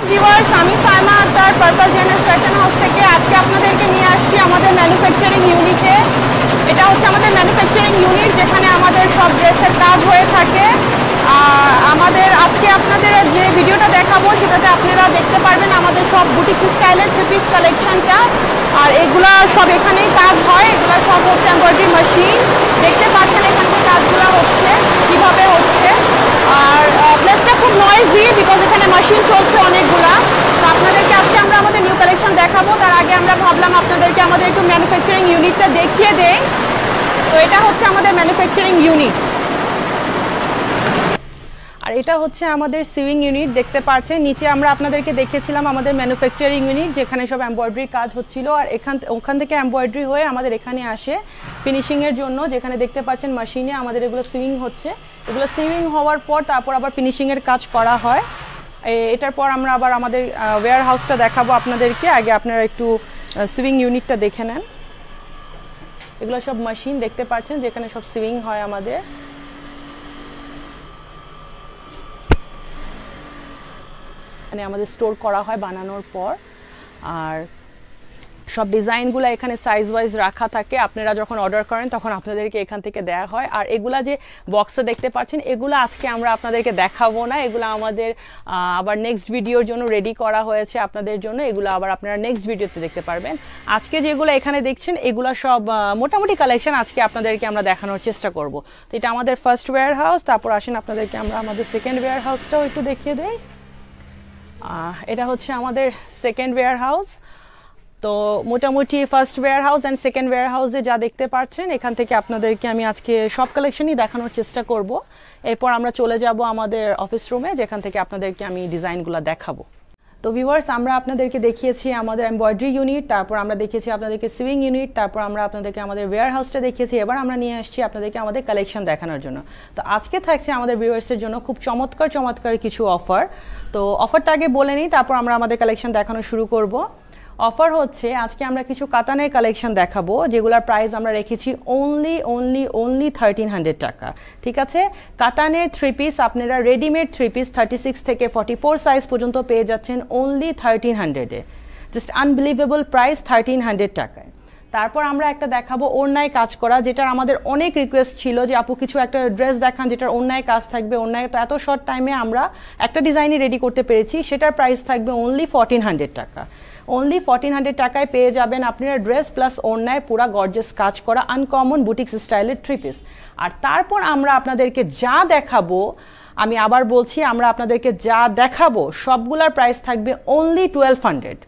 Viewers, আমি Saima Akter Purple Genes Fashion House থেকে আজকে আপনাদেরকে নিয়ে আসছি আমাদের ম্যানুফ্যাকচারিং ইউনিটে। এটা হচ্ছে আমাদের ম্যানুফ্যাকচারিং ইউনিট, যেখানে আমাদের সব ড্রেসের কাজ হয়ে থাকে। আমাদের আজকে আপনাদের যে ভিডিওটা দেখাবো সেটাতে আপনারা দেখতে পারবেন আমাদের সব বুটিক স্টাইলের থ্রি পিস কালেকশনটা। আর এগুলা সব এখানেই কাজ হয়, এগুলা সব হচ্ছে এমব্রয়ডারি মেশিন। দেখতে পাচ্ছেন এখানে কাজগুলো হচ্ছে কীভাবে হচ্ছে। আর প্লেসটা খুব নয়েজি বিকজ এখানে মেশিন চলছে অনেকগুলা। তো আপনাদেরকে আজকে আমরা আমাদের নিউ কালেকশন দেখাবো। তার আগে আমরা ভাবলাম আপনাদেরকে আমাদের একটু ম্যানুফ্যাকচারিং ইউনিটটা দেখিয়ে দেই। তো এটা হচ্ছে আমাদের ম্যানুফ্যাকচারিং ইউনিট, আর এটা হচ্ছে আমাদের সিউইং ইউনিট। দেখতে পাচ্ছেন নিচে আমরা আপনাদেরকে দেখিয়েছিলাম আমাদের ম্যানুফ্যাকচারিং ইউনিট, যেখানে সব এমব্রয়ডারির কাজ হচ্ছিল। আর ওখান থেকে এমব্রয়ডারি হয়ে আমাদের এখানে আসে ফিনিশিংয়ের জন্য, যেখানে দেখতে পাচ্ছেন মেশিনে আমাদের এগুলো সুইং হচ্ছে। এগুলো সুইং হওয়ার পর তারপর আবার ফিনিশিংয়ের কাজ করা হয়। এটার পর আমরা আবার আমাদের ওয়্যার হাউসটা দেখাবো আপনাদেরকে। আগে আপনারা একটু সুইং ইউনিটটা দেখে নেন। এগুলো সব মেশিন দেখতে পাচ্ছেন, যেখানে সব সুইং হয় আমাদের। মানে আমাদের স্টোর করা হয় বানানোর পর। আর সব ডিজাইনগুলো এখানে সাইজ ওয়াইজ রাখা থাকে। আপনারা যখন অর্ডার করেন তখন আপনাদেরকে এখান থেকে দেয়া হয়। আর এগুলা যে বক্সে দেখতে পাচ্ছেন, এগুলো আজকে আমরা আপনাদেরকে দেখাবো না। এগুলো আমাদের আবার নেক্সট ভিডিওর জন্য রেডি করা হয়েছে আপনাদের জন্য। এগুলো আবার আপনারা নেক্সট ভিডিওতে দেখতে পারবেন। আজকে যেগুলো এখানে দেখছেন এগুলো সব মোটামুটি কালেকশন আজকে আপনাদেরকে আমরা দেখানোর চেষ্টা করব। তো এটা আমাদের ফার্স্ট ওয়্যার হাউস। তারপর আসেন আপনাদেরকে আমরা আমাদের সেকেন্ড ওয়্যার হাউসটাও একটু দেখিয়ে দেই। এটা হচ্ছে আমাদের সেকেন্ড ওয়্যার হাউস। তো মোটামুটি first warehouse and second ওয়্যার হাউসে যা দেখতে পাচ্ছেন, এখান থেকে আপনাদেরকে আমি আজকে সব কালেকশনই দেখানোর চেষ্টা করব। এরপর আমরা চলে যাব আমাদের অফিস রুমে, যেখান থেকে আপনাদেরকে আমি ডিজাইনগুলো দেখাবো। তো ভিউয়ার্স, আমরা আপনাদেরকে দেখিয়েছি আমাদের এমব্রয়ডারি ইউনিট, তারপর আমরা দেখিয়েছি আপনাদেরকে সুইং ইউনিট, তারপর আমরা আপনাদেরকে আমাদের ওয়্যার হাউসটা দেখিয়েছি। এবার আমরা নিয়ে আসছি আপনাদেরকে আমাদের কালেকশন দেখানোর জন্য। তো আজকে থাকছে আমাদের ভিউয়ার্সের জন্য খুব চমৎকার কিছু অফার। তো অফারটা আগে বলে নিই, তারপর আমরা আমাদের কালেকশন দেখানো শুরু করব। অফার হচ্ছে আজকে আমরা কিছু কাতানের কালেকশন দেখাবো, যেগুলোর প্রাইস আমরা রেখেছি অনলি 1300 টাকা। ঠিক আছে, কাতানের থ্রি পিস আপনারা রেডিমেড থ্রি পিস 36 থেকে 44 সাইজ পর্যন্ত পেয়ে যাচ্ছেন অনলি 1300-এ। জাস্ট আনবিলিভেবল প্রাইস 1300 টাকায়। তারপর আমরা একটা দেখাবো ওড়নায় কাজ করা, যেটার আমাদের অনেক রিকোয়েস্ট ছিল যে আপু কিছু একটা ড্রেস দেখান যেটার ওড়নায় কাজ থাকবে। ওড়নায় তো এত শর্ট টাইমে আমরা একটা ডিজাইনই রেডি করতে পেরেছি, সেটার প্রাইস থাকবে অনলি 1400 টাকা। অনলি 1400 টাকায় পেয়ে যাবেন আপনারা ড্রেস প্লাস ওড়নায় পুরা গর্জিয়াস কাজ করা আনকমন বুটিক স্টাইলের থ্রি পিস। আর তারপর আমরা আপনাদেরকে যা দেখাবো, আমি আবার বলছি, আমরা আপনাদেরকে যা দেখাবো সবগুলার প্রাইস থাকবে অনলি 1200।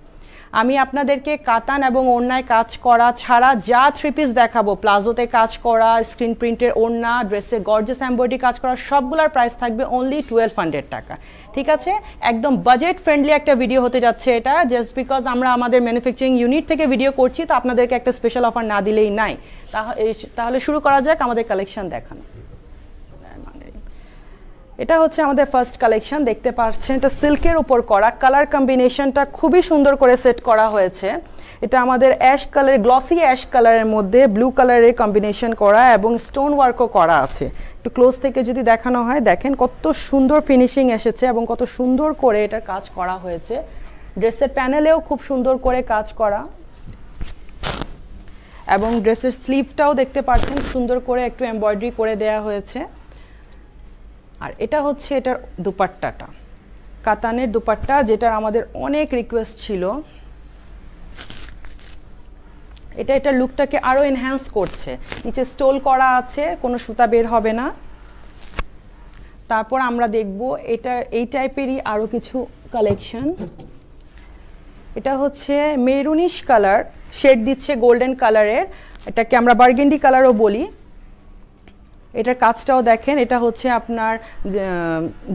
আমি আপনাদেরকে কাতান এবং ওড়নায় কাজ করা ছাড়া যা থ্রি পিস দেখাবো, প্লাজোতে কাজ করা, স্ক্রিন প্রিন্টের ওড়না, ড্রেসে গর্জিয়াস এমব্রয়ডারি কাজ করা, সবগুলোর প্রাইস থাকবে অনলি 1200 টাকা। ঠিক আছে, একদম বাজেট ফ্রেন্ডলি একটা ভিডিও হতে যাচ্ছে এটা। জাস্ট বিকজ আমরা আমাদের ম্যানুফ্যাকচারিং ইউনিট থেকে ভিডিও করছি, তো আপনাদেরকে একটা স্পেশাল অফার না দিলেই নাই। তাহলে শুরু করা যাক আমাদের কালেকশন দেখানো। এটা হচ্ছে আমাদের ফার্স্ট কালেকশন। দেখতে পাচ্ছেন এটা সিল্কের উপর করা, কালার কম্বিনেশনটা খুবই সুন্দর করে সেট করা হয়েছে। এটা আমাদের অ্যাশ কালার, গ্লসি অ্যাশ কালারের মধ্যে ব্লু কালারের কম্বিনেশন করা এবং স্টোন ওয়ার্কও করা আছে। একটু ক্লোজ থেকে যদি দেখানো হয়, দেখেন কত সুন্দর ফিনিশিং এসেছে এবং কত সুন্দর করে এটা কাজ করা হয়েছে। ড্রেসের প্যানেলেও খুব সুন্দর করে কাজ করা, এবং ড্রেসের স্লিভটাও দেখতে পাচ্ছেন সুন্দর করে একটু এমব্রয়ডারি করে দেয়া হয়েছে। আর এটা হচ্ছে এটার দুপাট্টাটা, কাতানের দুপাট্টা, যেটার আমাদের অনেক রিকোয়েস্ট ছিল। এটার লুকটাকে আরো এনহ্যান্স করছে। নিচে স্টোল করা আছে, কোনো সুতা বের হবে না। তারপর আমরা দেখব এই টাইপেরই আরো কিছু কালেকশন। এটা হচ্ছে মেরুনিশ কালার, শেড দিচ্ছে গোল্ডেন কালারের, এটাকে আমরা বার্গেন্ডি কালারও বলি। এটার কাজটাও দেখেন, এটা হচ্ছে আপনার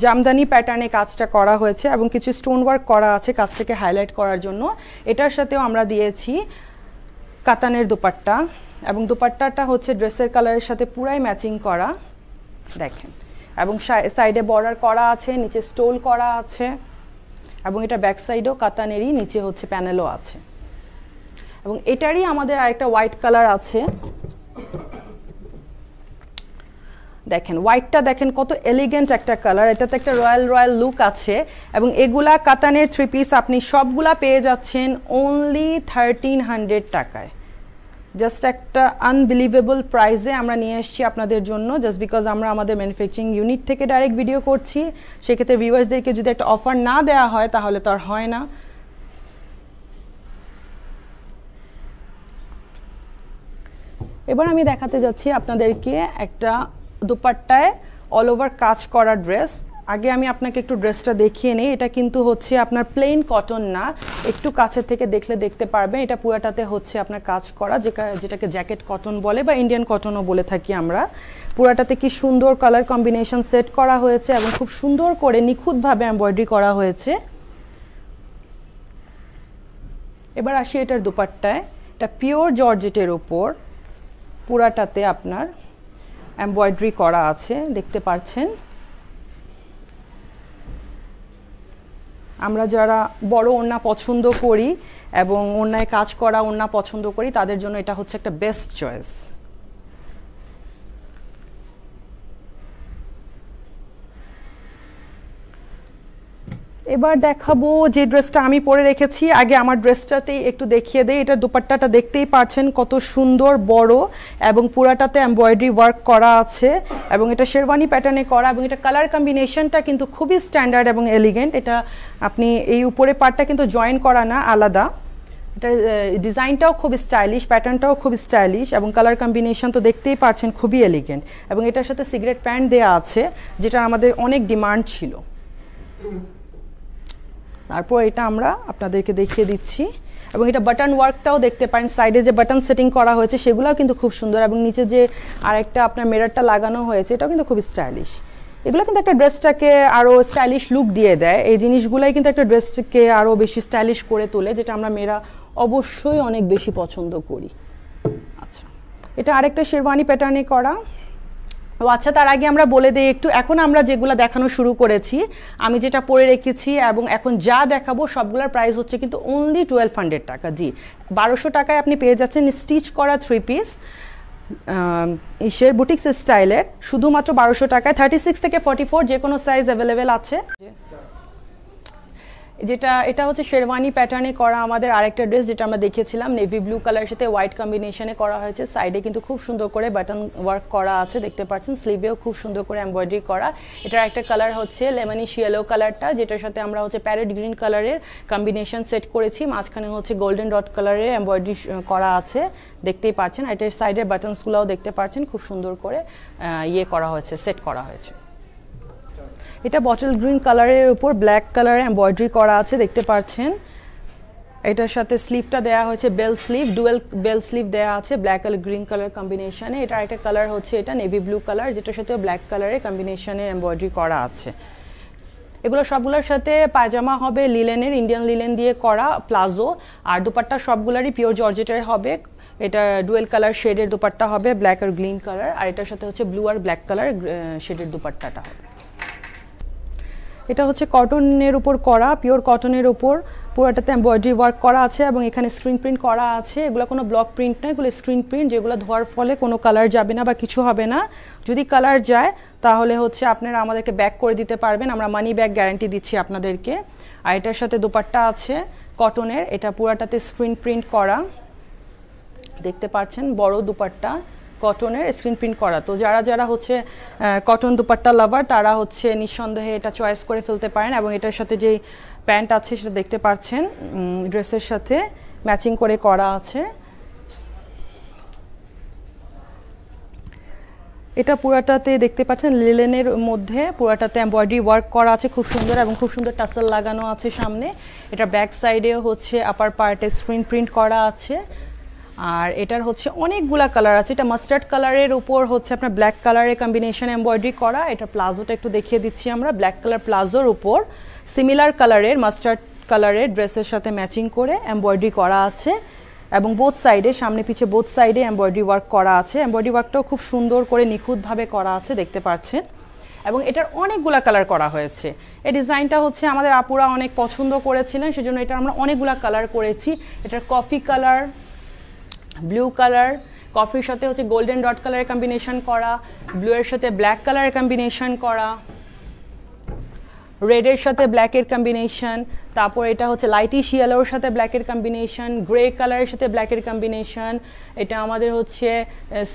জামদানি প্যাটার্নে কাজটা করা হয়েছে এবং কিছু স্টোন ওয়ার্ক করা আছে কাজটাকে হাইলাইট করার জন্য। এটার সাথেও আমরা দিয়েছি কাতানের দুপাট্টা, এবং দুপাট্টাটা হচ্ছে ড্রেসের কালারের সাথে পুরাই ম্যাচিং করা দেখেন, এবং সাইডে বর্ডার করা আছে, নিচে স্টোল করা আছে, এবং এটা ব্যাক সাইডও কাতানেরই, নিচে হচ্ছে প্যানেলও আছে। এবং এটারই আমাদের আরেকটা হোয়াইট কালার আছে। দেখেন হোয়াইটটা দেখেন কত এলিগেন্ট একটা কালার, এটাতে একটা রয়্যাল রয়্যাল লুক আছে। এবং এগুলা কাতানের 3 পিস আপনি সবগুলা পেয়ে যাচ্ছেন অনলি 1300 টাকায়। জাস্ট একটা আনবিলিভেবল প্রাইসে আমরা নিয়ে এসেছি আপনাদের জন্য, জাস্ট বিকজ আমরা আমাদের ম্যানুফ্যাকচারিং ইউনিট থেকে ডাইরেক্ট ভিডিও করছি। সেক্ষেত্রে ভিউয়ার্সদেরকে যদি একটা অফার না দেওয়া হয় তাহলে তো আর হয় না। এবার আমি দেখাতে যাচ্ছি আপনাদেরকে একটা দুপাট্টায় অল ওভার কাজ করা ড্রেস। আগে আমি আপনাকে একটু ড্রেসটা দেখিয়ে নিই। এটা কিন্তু হচ্ছে আপনার প্লেন কটন না, একটু কাছে থেকে দেখলে দেখতে পারবেন এটা পুরাটাতে হচ্ছে আপনার কাজ করা, যেটাকে জ্যাকেট কটন বলে বা ইন্ডিয়ান কটনও বলে থাকি আমরা। পুরাটাতে কি সুন্দর কালার কম্বিনেশন সেট করা হয়েছে এবং খুব সুন্দর করে নিখুঁতভাবে এমব্রয়ডারি করা হয়েছে। এবার আসি এটার দুপাট্টায়, এটা পিওর জর্জেটের উপর পুরাটাতে আপনার এমব্রয়ডারি করা আছে, দেখতে পাচ্ছেন। আমরা যারা বড় ওড়না পছন্দ করি এবং ওড়নায় কাজ করা ওড়না পছন্দ করি তাদের জন্য এটা হচ্ছে একটা বেস্ট চয়েস। এবার দেখাবো যে ড্রেসটা আমি পরে রেখেছি। আগে আমার ড্রেসটাতেই একটু দেখিয়ে দেই। এটার দুপাট্টাটা দেখতেই পাচ্ছেন কত সুন্দর বড় এবং পুরাটাতে এমব্রয়ডারি ওয়ার্ক করা আছে এবং এটা শেরওয়ানি প্যাটার্নে করা এবং এটা কালার কম্বিনেশনটা কিন্তু খুবই স্ট্যান্ডার্ড এবং এলিগেন্ট। এটা আপনি এই উপরে পার্টটা কিন্তু জয়েন করা না, আলাদা। এটা ডিজাইনটাও খুব স্টাইলিশ, প্যাটার্নটাও খুব স্টাইলিশ এবং কালার কম্বিনেশন তো দেখতেই পাচ্ছেন খুবই এলিগেন্ট। এবং এটার সাথে সিগারেট প্যান্ট দেওয়া আছে, যেটা আমাদের অনেক ডিমান্ড ছিল। তারপর এটা আমরা আপনাদেরকে দেখিয়ে দিচ্ছি এবং এটা বাটন ওয়ার্কটাও দেখতে পারেন, সাইডে যে বাটন সেটিং করা হয়েছে সেগুলোও কিন্তু খুব সুন্দর এবং নিচে যে আরেকটা আপনার মিররটা লাগানো হয়েছে এটাও কিন্তু খুব স্টাইলিশ। এগুলো কিন্তু একটা ড্রেসটাকে আরও স্টাইলিশ লুক দিয়ে দেয়। এই জিনিসগুলোই কিন্তু একটা ড্রেসকে আরও বেশি স্টাইলিশ করে তোলে, যেটা আমরা মেয়েরা অবশ্যই অনেক বেশি পছন্দ করি। আচ্ছা, এটা আরেকটা শেরওয়ানি প্যাটার্নে করা। ও আচ্ছা, তার আগে আমরা বলে দিই একটু, এখন আমরা যেগুলো দেখানো শুরু করেছি, আমি যেটা পরে রেখেছি এবং এখন যা দেখাবো সবগুলোর প্রাইস হচ্ছে কিন্তু অনলি 1200 টাকা। জি, 1200 টাকায় আপনি পেয়ে যাচ্ছেন স্টিচ করা 3 পিস ইসের বুটিক্স স্টাইলের, শুধুমাত্র 1200 টাকায়। 36 থেকে 44 যে কোনো সাইজ অ্যাভেলেবেল আছে। যেটা এটা হচ্ছে শেরওয়ানি প্যাটার্নে করা আমাদের আরেকটা ড্রেস, যেটা আমরা দেখেছিলাম নেভি ব্লু কালারের সাথে হোয়াইট কম্বিনেশনে করা হয়েছে। সাইডে কিন্তু খুব সুন্দর করে বাটন ওয়ার্ক করা আছে, দেখতে পাচ্ছেন। স্লিভেও খুব সুন্দর করে এমব্রয়ডারি করা। এটার একটা কালার হচ্ছে লেমনিশ ইয়েলো কালারটা, যেটার সাথে আমরা হচ্ছে প্যারেট গ্রিন কালারের কম্বিনেশন সেট করেছি। মাঝখানে হচ্ছে গোল্ডেন ডট কালারের এমব্রয়ডারি করা আছে, দেখতেই পাচ্ছেন। এটার সাইডের বাটনসগুলোও দেখতে পাচ্ছেন খুব সুন্দর করে করা হয়েছে, সেট করা হয়েছে। এটা বটল গ্রিন কালারের উপর ব্ল্যাক কালারে এমব্রয়ডারি করা আছে, দেখতে পাচ্ছেন। এটার সাথে স্লিভটা দেওয়া হয়েছে bell sleeve, dual bell sleeve দেওয়া আছে ব্ল্যাক আর গ্রিন কালার কম্বিনেশনে। এটা একটা কালার হচ্ছে এটা নেভি ব্লু কালার, যেটার সাথে ব্ল্যাক কালারের কম্বিনেশনে এমব্রয়ডারি করা আছে। এগুলো সবগুলোর সাথে পায়জামা হবে লিলেনের, ইন্ডিয়ান লিলেন দিয়ে করা প্লাজো, আর দুপাট্টা সবগুলারই পিওর জর্জেটের হবে। এটা ডুয়েল কালার শেডের দুপাট্টা হবে, ব্ল্যাক আর গ্রিন কালার, আর এটার সাথে হচ্ছে ব্লু আর ব্ল্যাক কালার শেডের দুপাট্টাটা হবে। এটা হচ্ছে কটনের উপর করা, পিওর কটনের উপর পুরোটাতে এমব্রয়ডারি ওয়ার্ক করা আছে এবং এখানে স্ক্রিন প্রিন্ট করা আছে। এগুলো কোনো ব্লক প্রিন্ট নয়, এগুলো স্ক্রিন প্রিন্ট, যেগুলো ধোয়ার ফলে কোনো কালার যাবে না বা কিছু হবে না। যদি কালার যায় তাহলে হচ্ছে আপনারা আমাদেরকে ব্যাক করে দিতে পারবেন, আমরা মানি ব্যাক গ্যারান্টি দিচ্ছি আপনাদেরকে। আর এটার সাথে দুপাট্টা আছে কটনের, এটা পুরোটাতে স্ক্রিন প্রিন্ট করা, দেখতে পাচ্ছেন। বড় দুপাট্টা কটনের স্ক্রিন প্রিন্ট করা। তো যারা যারা হচ্ছে কটন দুপাট্টা লাভার তারা হচ্ছে নিঃসন্দেহে এটা চয়েস করে ফেলতে পারেন। এবং এটার সাথে যেই প্যান্ট আছে সেটা দেখতে পাচ্ছেন ড্রেসের সাথে ম্যাচিং করে করা আছে। এটা পুরাটাতে দেখতে পাচ্ছেন লিলেনের মধ্যে পুরাটাতে এমব্রয়ডারি ওয়ার্ক করা আছে খুব সুন্দর, এবং খুব সুন্দর টাসেল লাগানো আছে সামনে। এটা ব্যাক সাইডেও হচ্ছে আপার পার্টে স্ক্রিন প্রিন্ট করা আছে। আর এটার হচ্ছে অনেকগুলা কালার আছে। এটা মাস্টার্ড কালারের উপর হচ্ছে আপনার ব্ল্যাক কালারের কম্বিনেশন এমব্রয়ডারি করা। এটা প্লাজোটা একটু দেখিয়ে দিচ্ছি আমরা, ব্ল্যাক কালার প্লাজোর উপর সিমিলার কালারের মাস্টার্ড কালারের ড্রেসের সাথে ম্যাচিং করে এমব্রয়ডারি করা আছে, এবং বোথ সাইডে সামনে পিছে বোথ সাইডে এমব্রয়ডারি ওয়ার্ক করা আছে। এমব্রয়ডারি ওয়ার্কটাও খুব সুন্দর করে নিখুঁতভাবে করা আছে, দেখতে পাচ্ছেন। এবং এটার অনেকগুলা কালার করা হয়েছে। এই ডিজাইনটা হচ্ছে আমাদের আপুরা অনেক পছন্দ করেছিলেন, সেজন্য এটা আমরা অনেকগুলা কালার করেছি। এটার কফি কালার, ব্লু কালার, কফির সাথে হচ্ছে গোল্ডেন ডট কালারের কম্বিনেশন করা, ব্লু এর সাথে ব্ল্যাক কালারের কম্বিনেশন করা, রেডের সাথে ব্ল্যাকের কম্বিনেশন, তারপর এটা হচ্ছে লাইটিশ ইয়েলোর সাথে ব্ল্যাকের কম্বিনেশন, গ্রে কালারের সাথে ব্ল্যাকের কম্বিনেশন, এটা আমাদের হচ্ছে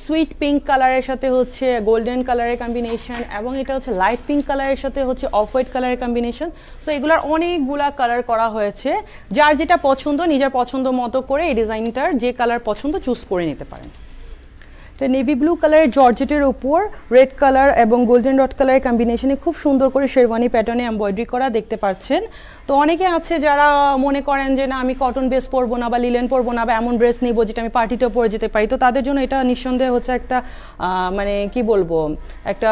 সুইট পিঙ্ক কালারের সাথে হচ্ছে গোল্ডেন কালারের কম্বিনেশন, এবং এটা হচ্ছে লাইট পিঙ্ক কালারের সাথে হচ্ছে অফ হোয়াইট কালারের কম্বিনেশন। সো এগুলোর অনেকগুলা কালার করা হয়েছে, যার যেটা পছন্দ নিজের পছন্দ মতো করে এই ডিজাইনটার যে কালার পছন্দ চুজ করে নিতে পারেন। এটা নেভি ব্লু কালারের জর্জেটের উপর রেড কালার এবং গোল্ডেন ডট কালারের কম্বিনেশনে খুব সুন্দর করে শেরওয়ানি প্যাটার্নে এমব্রয়ডারি করা দেখতে পাচ্ছেন। তো অনেকে আছে যারা মনে করেন যে না আমি কটন বেস পরবো না বা লিলেন পরবো না বা এমন ড্রেস নিবো যেটা আমি পার্টিতেও পরে যেতে পারি, তো তাদের জন্য এটা নিঃসন্দেহে হচ্ছে একটা মানে কি বলবো একটা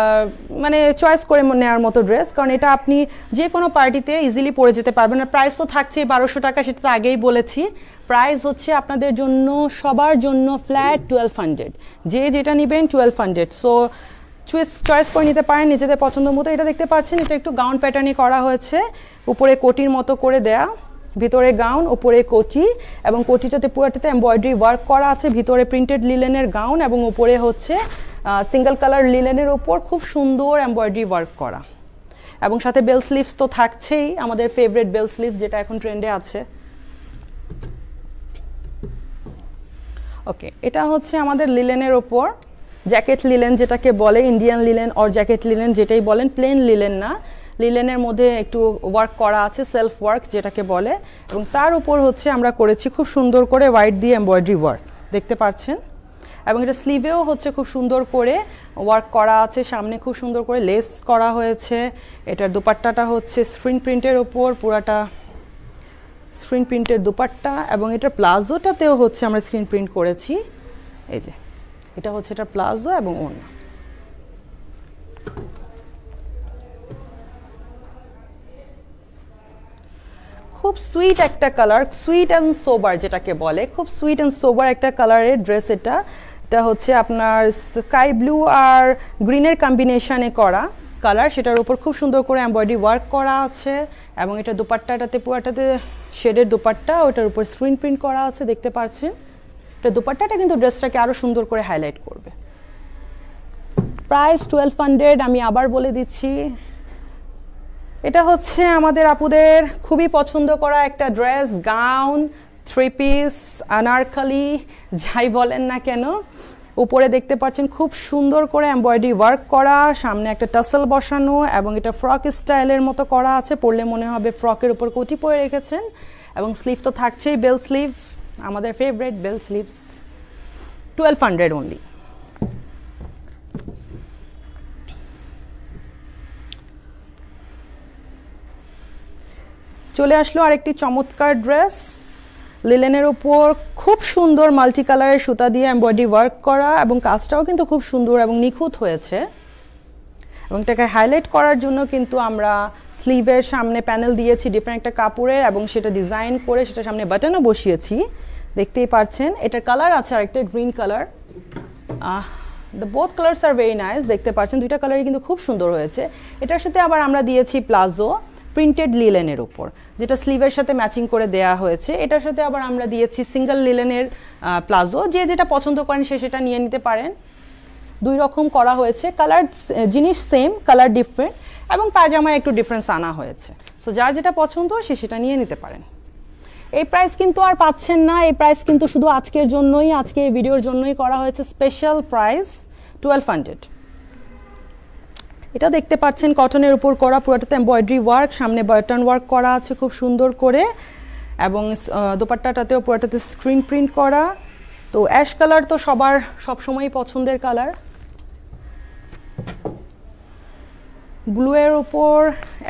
মানে চয়েস করে নেওয়ার মতো ড্রেস, কারণ এটা আপনি যে কোনো পার্টিতে ইজিলি পরে যেতে পারবেন। আর প্রাইস তো থাকছে 1200 টাকা, সেটা তো আগেই বলেছি। প্রাইস হচ্ছে আপনাদের জন্য সবার জন্য ফ্ল্যাট 1200, যে যেটা নেবেন 1200। সো চয়েস করে নিতে পারেন নিজেদের পছন্দ মতো। এটা দেখতে পাচ্ছেন এটা একটু গাউন প্যাটার্নে করা হয়েছে, উপরে কোটির মতো করে দেয়া, ভিতরে গাউন উপরে কোটি, এবং কোটিটাতে পুরোটাতে এমব্রয়ডারি ওয়ার্ক করা আছে, ভিতরে প্রিন্টেড লিলেনের গাউন এবং উপরে হচ্ছে সিঙ্গেল কালার লিলেনের ওপর খুব সুন্দর এমব্রয়ডারি ওয়ার্ক করা, এবং সাথে বেল স্লিভস তো থাকছেই, আমাদের ফেভারিট বেল স্লিভস যেটা এখন ট্রেন্ডে আছে। ওকে, এটা হচ্ছে আমাদের লিলেনের ওপর জ্যাকেট লিলেন যেটাকে বলে, Indian linen or jacket linen যেটাই বলেন, প্লেন লিলেন না, লিলেনের মধ্যে একটু ওয়ার্ক করা আছে, সেলফ ওয়ার্ক যেটাকে বলে, এবং তার উপর হচ্ছে আমরা করেছি খুব সুন্দর করে হোয়াইট দিয়ে এমব্রয়ডারি ওয়ার্ক দেখতে পাচ্ছেন, এবং এটা স্লিভেও হচ্ছে খুব সুন্দর করে ওয়ার্ক করা আছে, সামনে খুব সুন্দর করে লেস করা হয়েছে। এটার দোপাট্টাটা হচ্ছে স্ক্রিন প্রিন্টের ওপর, পুরাটা স্ক্রিন প্রিন্টের দোপাট্টা, এবং এটার প্লাজোটাতেও হচ্ছে আমরা স্ক্রিন প্রিন্ট করেছি। এই যে এটা হচ্ছে এটা প্লাজো এবং ওড়না। খুব সুইট একটা কালার, সুইট অ্যান্ড সোবার যেটাকে বলে, খুব সুইট অ্যান্ড সোবার একটা কালারের ড্রেস এটা। এটা হচ্ছে আপনার স্কাই ব্লু আর গ্রিনের কম্বিনেশনে করা কালার, সেটার উপর খুব সুন্দর করে এমব্রয়ডারি ওয়ার্ক করা আছে, এবং এটা দোপাট্টাটাতে পুরোটাতে শেডের দোপাট্টা, ওটার উপর স্ক্রিন প্রিন্ট করা আছে দেখতে পাচ্ছেন। এটা দোপাট্টাটা কিন্তু ড্রেসটাকে আরও সুন্দর করে হাইলাইট করবে। প্রাইস 1200, আমি আবার বলে দিচ্ছি। এটা হচ্ছে আমাদের আপুদের খুবই পছন্দ করা একটা dress, gown, three piece, Anarkali যাই বলেন না কেন। উপরে দেখতে পাচ্ছেন খুব সুন্দর করে এমব্রয়ডারি ওয়ার্ক করা, সামনে একটা টাসেল বসানো, এবং এটা ফ্রক স্টাইলের মতো করা আছে, পরলে মনে হবে ফ্রকের উপর কোটি পরে রেখেছেন, এবং স্লিভ তো থাকছেই বেল স্লিভ, আমাদের ফেভারিট বেল স্লিভস। 1200 অনলি। চলে আসলো আরেকটি চমৎকার ড্রেস, লিলেনের উপর খুব সুন্দর মাল্টি কালারের সুতা দিয়ে এমব্রয়ডারি ওয়ার্ক করা, এবং কাজটাও কিন্তু খুব সুন্দর এবং নিখুঁত হয়েছে, এবং এটাকে হাইলাইট করার জন্য কিন্তু আমরা স্লিভের সামনে প্যানেল দিয়েছি ডিফারেন্ট একটা কাপড়ের, এবং সেটা ডিজাইন করে সেটা সামনে বাটনও বসিয়েছি দেখতেই পাচ্ছেন। এটার কালার আছে আরেকটা green colour, the both colours are very nice, দেখতে পাচ্ছেন দুইটা কালারই কিন্তু খুব সুন্দর হয়েছে। এটার সাথে আবার আমরা দিয়েছি প্লাজো প্রিন্টেড লিলেনের উপর, যেটা স্লিভের সাথে ম্যাচিং করে দেয়া হয়েছে। এটার সাথে আবার আমরা দিয়েছি সিঙ্গেল লিলেনের প্লাজো, যে যেটা পছন্দ করেন সে সেটা নিয়ে নিতে পারেন। দুই রকম করা হয়েছে, কালার জিনিস সেম, কালার ডিফারেন্ট, এবং পায়জামায় একটু ডিফারেন্স আনা হয়েছে। সো যার যেটা পছন্দ সে সেটা নিয়ে নিতে পারেন। এই প্রাইস কিন্তু আর পাচ্ছেন না, এই প্রাইস কিন্তু শুধু আজকের জন্যই, আজকে এই ভিডিওর জন্যই করা হয়েছে স্পেশাল প্রাইস 1200। এটা দেখতে পাচ্ছেন কটনের উপর করা, পুরোটাতে এমব্রয়ডারি ওয়ার্ক, সামনে বাটন ওয়ার্ক করা আছে খুব সুন্দর করে, এবং দোপাট্টাটাতেও পুরোটাতে স্ক্রিন প্রিন্ট করা। তো অ্যাশ কালার তো সবার সবসময়ই পছন্দের কালার, ব্লু এর উপর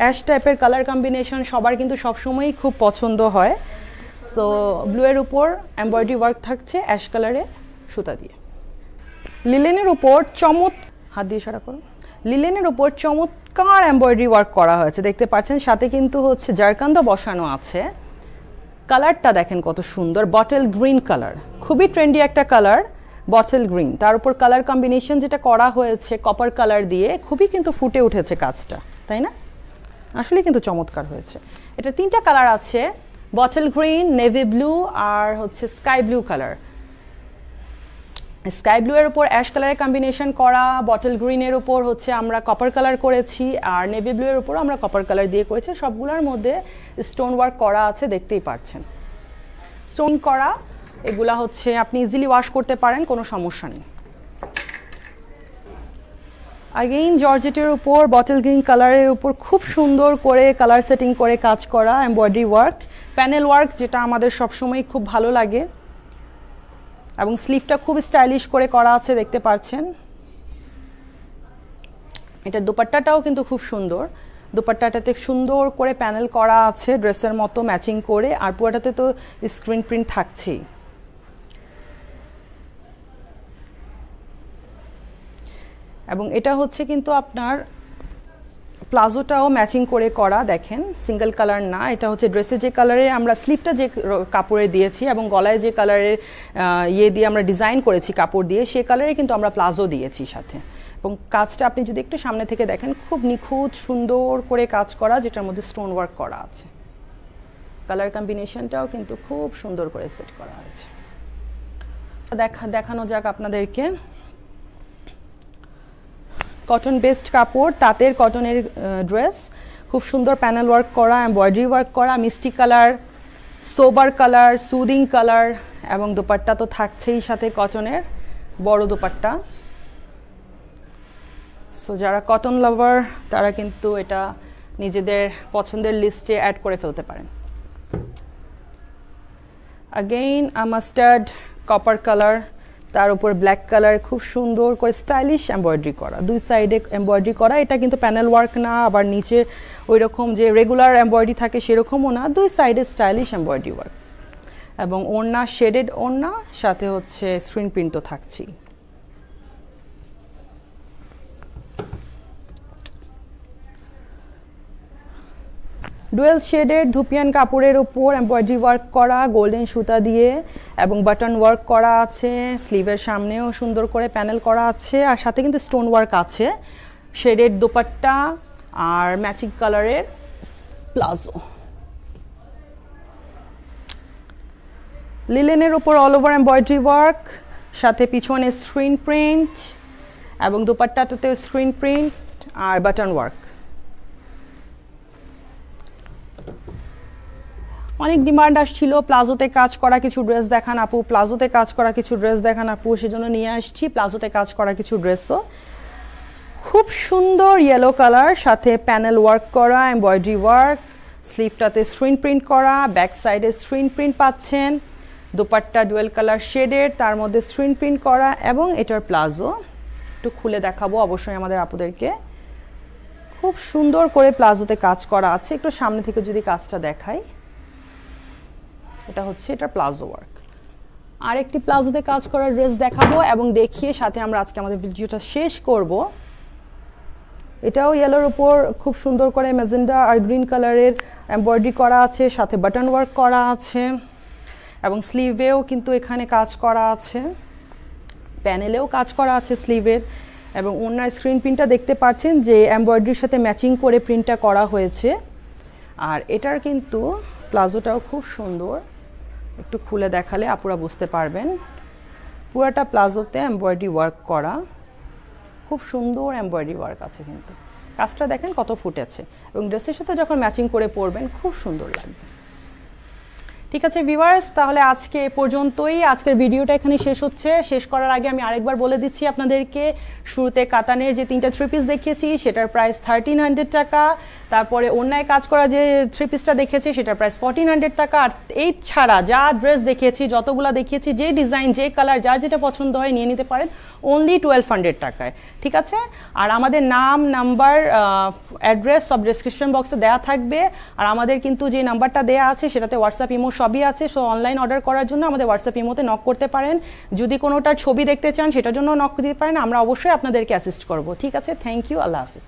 অ্যাশ টাইপের কালার কম্বিনেশন সবার কিন্তু সবসময়ই খুব পছন্দ হয়। সো ব্লু এর উপর এমব্রয়ডারি ওয়ার্ক থাকছে অ্যাশ কালারে সুতা দিয়ে। লিলেনের উপর হাত দিয়ে ইশারা করুন, লিলেনের উপর চমৎকার এমব্রয়ডারি ওয়ার্ক করা হয়েছে দেখতে পাচ্ছেন, সাথে কিন্তু হচ্ছে জারকান্দা বসানো আছে। কালারটা দেখেন কত সুন্দর, বটল গ্রিন কালার, খুবই ট্রেন্ডি একটা কালার, বটল গ্রিন, তার উপর কালার কম্বিনেশন যেটা করা হয়েছে কপার কালার দিয়ে, খুবই কিন্তু ফুটে উঠেছে কাজটা, তাই না? আসলে কিন্তু চমৎকার হয়েছে। এটা তিনটা কালার আছে, বটল গ্রিন, নেভি ব্লু আর হচ্ছে sky blue colour. Sky blue এর উপর অ্যাশ কালারের কম্বিনেশন করা, বটল গ্রিনের উপর হচ্ছে আমরা কপার কালার করেছি, আর নেভি ব্লু এর উপর আমরা কপার কালার দিয়ে করেছি। সবগুলোর মধ্যে স্টোন ওয়ার্ক করা আছে, দেখতেই পাচ্ছেন স্টোন করা। এগুলা হচ্ছে আপনি ইজিলি ওয়াশ করতে পারেন, কোনো সমস্যা নেই। আগেইন জর্জেটের উপর বটল গ্রিন কালারের উপর খুব সুন্দর করে কালার সেটিং করে কাজ করা, এমব্রয়ডারি ওয়ার্ক, প্যানেল ওয়ার্ক, যেটা আমাদের সবসময় খুব ভালো লাগে। এবং স্লিভটা খুব স্টাইলিশ করে করা আছে, দেখতে পাচ্ছেন। এটার দোপাট্টাটাও কিন্তু খুব সুন্দর, দোপাট্টাটাতে সুন্দর করে প্যানেল করা আছে ড্রেসের মতো ম্যাচিং করে, আর পুরোটাতে তো স্ক্রিন প্রিন্ট থাকছেই। এবং এটা হচ্ছে কিন্তু আপনার প্লাজোটাও ম্যাচিং করে করা, দেখেন সিঙ্গেল কালার না, এটা হচ্ছে ড্রেসে যে কালারে আমরা স্লিভটা যে কাপড়ে দিয়েছি এবং গলায় যে কালারের দিয়ে আমরা ডিজাইন করেছি কাপড় দিয়ে, সে কালারে কিন্তু আমরা প্লাজো দিয়েছি সাথে। এবং কাজটা আপনি যদি একটু সামনে থেকে দেখেন, খুব নিখুঁত সুন্দর করে কাজ করা, যেটার মধ্যে স্টোন ওয়ার্ক করা আছে। কালার কম্বিনেশনটাও কিন্তু খুব সুন্দর করে সেট করা হয়েছে। দেখানো যাক আপনাদেরকে। কটন বেসড কাপড়, তাঁতের কটনের ড্রেস, খুব সুন্দর প্যানেল ওয়ার্ক করা, এমব্রয়ডারি ওয়ার্ক করা, মিষ্টি colour, sober colour, soothing colour, এবং দোপাট্টা তো থাকছেই সাথে কটনের বড় দোপাট্টা। সো যারা কটন লাভার তারা কিন্তু এটা নিজেদের পছন্দের লিস্টে অ্যাড করে ফেলতে পারেন। আগেইন মাস্টার্ড কপার কালার, তার উপর ব্ল্যাক কালার, খুব সুন্দর করে স্টাইলিশ এমব্রয়ডারি করা, দুই সাইডে এমব্রয়ডারি করা। এটা কিন্তু প্যানেল ওয়ার্ক না, আবার নিচে ওই রকম যে রেগুলার এমব্রয়ডারি থাকে সেরকমও না, দুই সাইডে স্টাইলিশ এমব্রয়ডারি ওয়ার্ক। এবং ওড়না শেডেড ওড়না, সাথে হচ্ছে স্ক্রিন প্রিন্ট তো থাকছেই। ডুয়েল শেডের ধুপিয়ান কাপড়ের ওপর এমব্রয়ডারি ওয়ার্ক করা গোল্ডেন সুতা দিয়ে, এবং বাটন ওয়ার্ক করা আছে, স্লিভের সামনেও সুন্দর করে প্যানেল করা আছে, আর সাথে কিন্তু স্টোন ওয়ার্ক আছে। শেডের দোপাট্টা আর ম্যাচিং কালারের প্লাজো। লিলেনের ওপর অল ওভার এমব্রয়ডারি ওয়ার্ক, সাথে পিছনে স্ক্রিন প্রিন্ট, এবং দোপাট্টাতেও স্ক্রিন প্রিন্ট আর বাটন ওয়ার্ক। অনেক ডিমান্ড আসছিল প্লাজোতে কাজ করা কিছু ড্রেস দেখান আপু, প্লাজোতে কাজ করা কিছু ড্রেস দেখান আপু, সেজন্য নিয়ে আসছি প্লাজোতে কাজ করা কিছু ড্রেসও। খুব সুন্দর ইয়েলো কালার, সাথে প্যানেল ওয়ার্ক করা, এমব্রয়ডারি ওয়ার্ক, স্লিভটাতে স্ক্রিন প্রিন্ট করা, ব্যাক সাইডে স্ক্রিন প্রিন্ট পাচ্ছেন, দোপাট্টা ডুয়েল কালার শেডের, তার মধ্যে স্ক্রিন প্রিন্ট করা, এবং এটার প্লাজো একটু খুলে দেখাবো অবশ্যই আমাদের আপুদেরকে। খুব সুন্দর করে প্লাজোতে কাজ করা আছে, একটু সামনে থেকে যদি কাজটা দেখাই, এটা হচ্ছে এটা প্লাজো ওয়ার্ক। আর একটি প্লাজোতে কাজ করা ড্রেস দেখাবো এবং দেখিয়ে সাথে আমরা আজকে আমাদের ভিডিওটা শেষ করব। এটাও ইয়েলোর উপর খুব সুন্দর করে ম্যাজেন্ডা আর গ্রিন কালারের এমব্রয়ডারি করা আছে, সাথে বাটন ওয়ার্ক করা আছে, এবং স্লিভেও কিন্তু এখানে কাজ করা আছে, প্যানেলেও কাজ করা আছে স্লিভের, এবং ওনার স্ক্রিন প্রিন্টটা দেখতে পাচ্ছেন যে এমব্রয়ডারির সাথে ম্যাচিং করে প্রিন্টটা করা হয়েছে। আর এটার কিন্তু প্লাজোটাও খুব সুন্দর, একটু খুলে দেখালে আপুরা বুঝতে পারবেন। পুরাটা প্লাজোতে এমব্রয়ডারি ওয়ার্ক করা, খুব সুন্দর এমব্রয়ডারি ওয়ার্ক আছে, কিন্তু কাজটা দেখেন কত ফুটেছে, এবং ড্রেসের সাথে যখন ম্যাচিং করে পরবেন খুব সুন্দর লাগবে। ঠিক আছে ভিউয়ার্স, তাহলে আজকে এ পর্যন্তই। আজকের ভিডিওটা এখানে শেষ হচ্ছে। শেষ করার আগে আমি আরেকবার বলে দিচ্ছি আপনাদেরকে, শুরুতে কাতানের যে 3টা থ্রি পিস দেখিয়েছি সেটার প্রাইস 1300 টাকা, তারপরে অন্যায় কাজ করা যে থ্রি পিসটা দেখেছি সেটার প্রাইস 1400 টাকা, আর এই ছাড়া যা ড্রেস দেখিয়েছি, যতগুলো দেখিয়েছি, যে ডিজাইন, যে কালার, যার যেটা পছন্দ হয় নিয়ে নিতে পারেন অনলি 1200 টাকায়। ঠিক আছে, আর আমাদের নাম, নাম্বার, অ্যাড্রেস সব ডেসক্রিপশন বক্সে দেওয়া থাকবে। আর আমাদের কিন্তু যে নাম্বারটা দেওয়া আছে সেটাতে হোয়াটসঅ্যাপ, ইমো সবই আছে। সো অনলাইন অর্ডার করার জন্য আমাদের হোয়াটসঅ্যাপ, ইমোতে নক করতে পারেন। যদি কোনোটার ছবি দেখতে চান সেটার জন্য নক দিতে পারেন, আমরা অবশ্যই আপনাদেরকে অ্যাসিস্ট করব। ঠিক আছে, থ্যাংক ইউ, আল্লাহ হাফিজ।